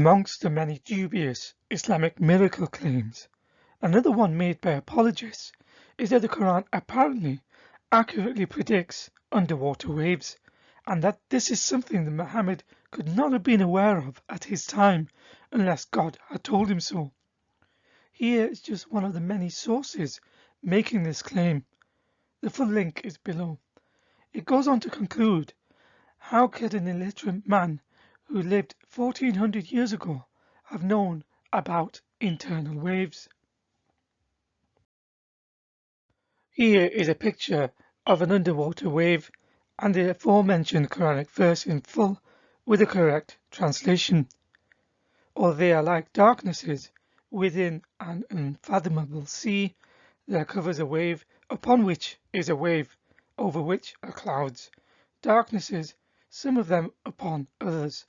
Amongst the many dubious Islamic miracle claims, another one made by apologists is that the Quran apparently accurately predicts underwater waves, and that this is something that Muhammad could not have been aware of at his time unless God had told him so. Here is just one of the many sources making this claim. The full link is below. It goes on to conclude, how could an illiterate man who lived 1400 years ago have known about internal waves? Here is a picture of an underwater wave and the aforementioned Quranic verse in full with the correct translation. Or they are like darknesses within an unfathomable sea. There covers a wave, upon which is a wave, over which are clouds. Darknesses, some of them upon others.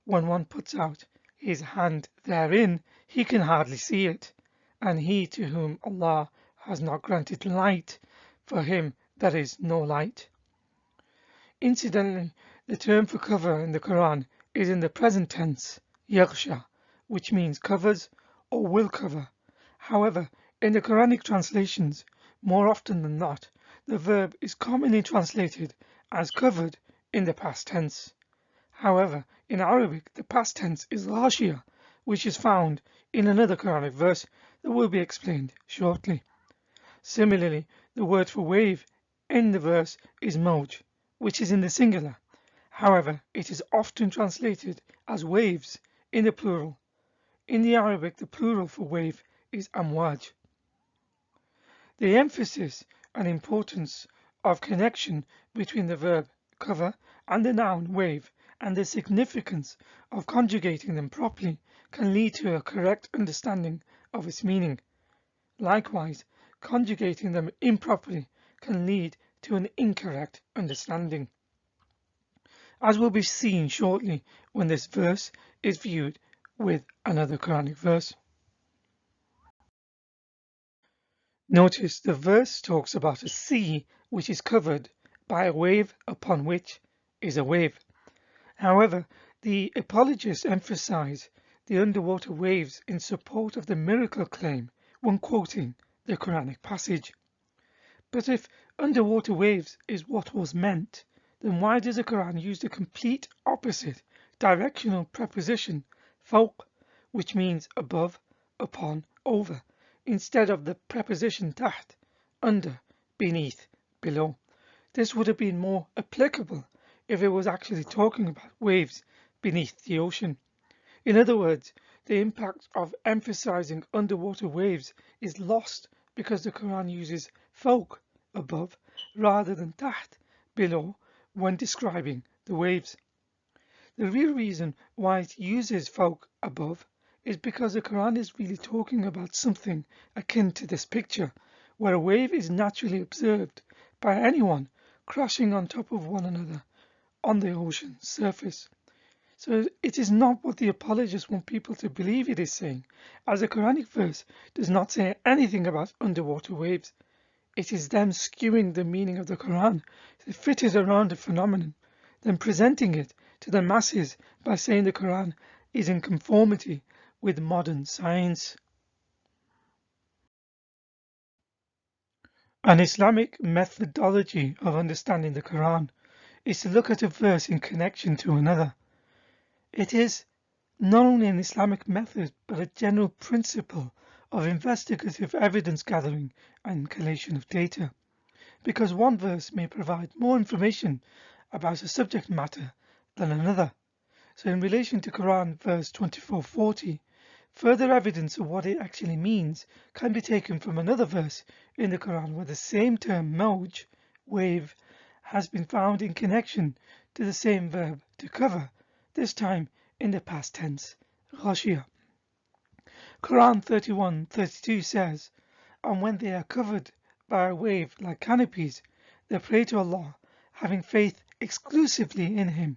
When one puts out his hand therein, he can hardly see it, and he to whom Allah has not granted light, for him there is no light. Incidentally, the term for cover in the Quran is in the present tense, yaghsha, which means covers or will cover. However, in the Quranic translations, more often than not, the verb is commonly translated as covered in the past tense. However, in Arabic, the past tense is ghashiyah, which is found in another Quranic verse that will be explained shortly. Similarly, the word for wave in the verse is mawj, which is in the singular. However, it is often translated as waves in the plural. In the Arabic, the plural for wave is amwaj. The emphasis and importance of connection between the verb cover and the noun wave and the significance of conjugating them properly can lead to a correct understanding of its meaning. Likewise, conjugating them improperly can lead to an incorrect understanding, as will be seen shortly when this verse is viewed with another Quranic verse. Notice the verse talks about a sea which is covered by a wave upon which is a wave. However, the apologists emphasize the underwater waves in support of the miracle claim when quoting the Quranic passage. But if underwater waves is what was meant, then why does the Quran use the complete opposite directional preposition fawq, which means above, upon, over, instead of the preposition taht, under, beneath, below? This would have been more applicable if it was actually talking about waves beneath the ocean. In other words, the impact of emphasizing underwater waves is lost because the Quran uses fawq, above, rather than taht, below, when describing the waves. The real reason why it uses fawq, above, is because the Quran is really talking about something akin to this picture, where a wave is naturally observed by anyone crashing on top of one another on the ocean surface. So it is not what the apologists want people to believe it is saying, as the Quranic verse does not say anything about underwater waves. It is them skewing the meaning of the Quran to fit it around a phenomenon, then presenting it to the masses by saying the Quran is in conformity with modern science. An Islamic methodology of understanding the Quran is to look at a verse in connection to another. It is not only an Islamic method, but a general principle of investigative evidence gathering and collation of data, because one verse may provide more information about a subject matter than another. So in relation to Quran verse 2440, further evidence of what it actually means can be taken from another verse in the Quran where the same term mawj, wave, has been found in connection to the same verb to cover, this time in the past tense, ghashiyah. Quran 31:32 says, and when they are covered by a wave like canopies, they pray to Allah, having faith exclusively in Him.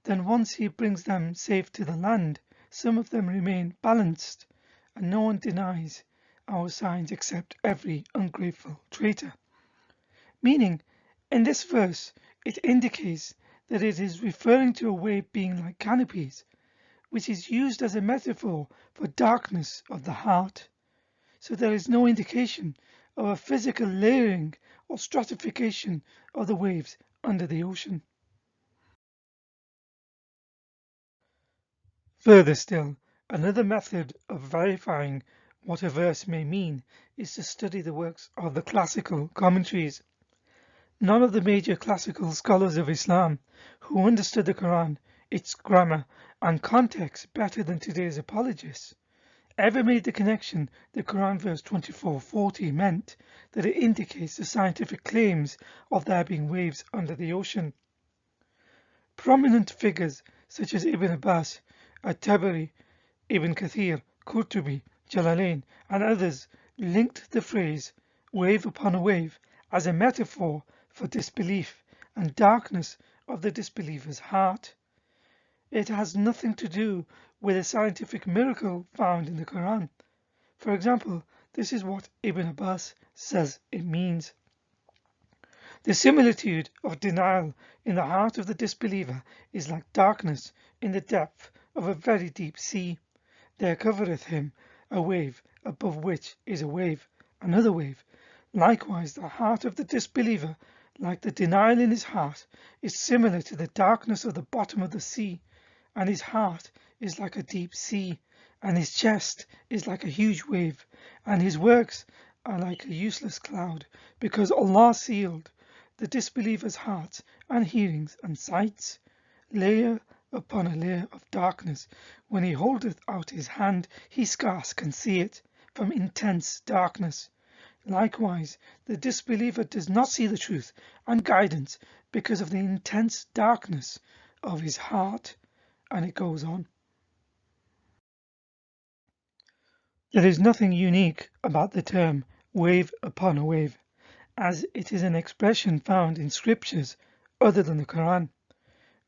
Then once He brings them safe to the land, some of them remain balanced, and no one denies our signs except every ungrateful traitor. Meaning, in this verse, it indicates that it is referring to a wave being like canopies, which is used as a metaphor for darkness of the heart. So there is no indication of a physical layering or stratification of the waves under the ocean. Further still, another method of verifying what a verse may mean is to study the works of the classical commentaries. None of the major classical scholars of Islam, who understood the Quran, its grammar and context better than today's apologists, ever made the connection that Quran verse 2440 meant that it indicates the scientific claims of there being waves under the ocean. Prominent figures such as Ibn Abbas, At-Tabari, Ibn Kathir, Qurtubi, Jalalain and others linked the phrase wave upon a wave as a metaphor for disbelief and darkness of the disbeliever's heart. It has nothing to do with a scientific miracle found in the Quran. For example, this is what Ibn Abbas says it means. The similitude of denial in the heart of the disbeliever is like darkness in the depth of a very deep sea. There covereth him a wave, above which is a wave, another wave. Likewise, the heart of the disbeliever, like the denial in his heart, is similar to the darkness of the bottom of the sea, and his heart is like a deep sea, and his chest is like a huge wave, and his works are like a useless cloud, because Allah sealed the disbeliever's hearts and hearings and sights, layer upon a layer of darkness. When he holdeth out his hand, he scarce can see it, from intense darkness. Likewise, the disbeliever does not see the truth and guidance because of the intense darkness of his heart. And it goes on. There is nothing unique about the term wave upon a wave, as it is an expression found in scriptures other than the Quran.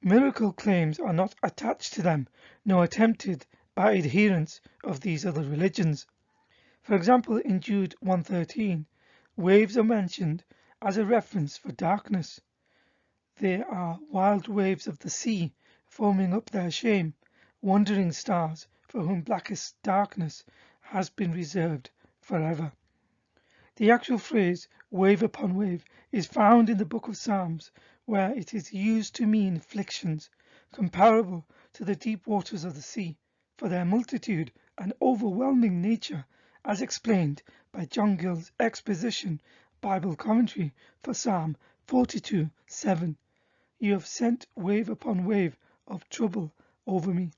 Miracle claims are not attached to them, nor attempted by adherents of these other religions. For example, in Jude 1:13, waves are mentioned as a reference for darkness. They are wild waves of the sea, foaming up their shame, wandering stars for whom blackest darkness has been reserved forever. The actual phrase wave upon wave is found in the book of Psalms, where it is used to mean afflictions comparable to the deep waters of the sea, for their multitude and overwhelming nature, as explained by John Gill's exposition Bible commentary for Psalm 42:7. You have sent wave upon wave of trouble over me.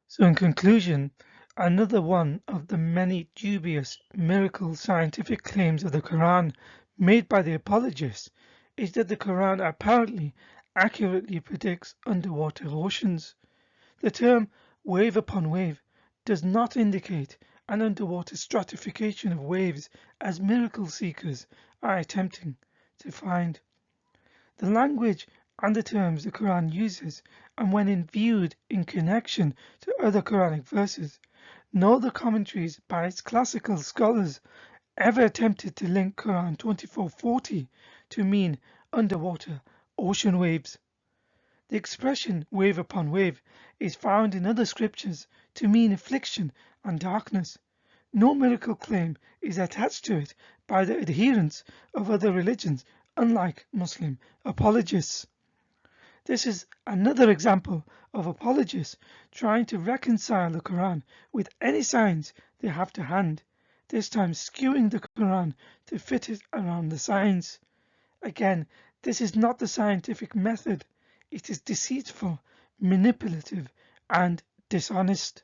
So in conclusion, another one of the many dubious miracle scientific claims of the Quran made by the apologists is that the Quran apparently accurately predicts underwater oceans. The term wave upon wave does not indicate an underwater stratification of waves as miracle seekers are attempting to find. The language and the terms the Quran uses, and when viewed in connection to other Quranic verses, no other commentaries by its classical scholars ever attempted to link Quran 2440 to mean underwater ocean waves. The expression wave upon wave is found in other scriptures to mean affliction and darkness. No miracle claim is attached to it by the adherents of other religions, unlike Muslim apologists. This is another example of apologists trying to reconcile the Quran with any science they have to hand, this time skewing the Quran to fit it around the science. Again, this is not the scientific method It is deceitful, manipulative, and dishonest.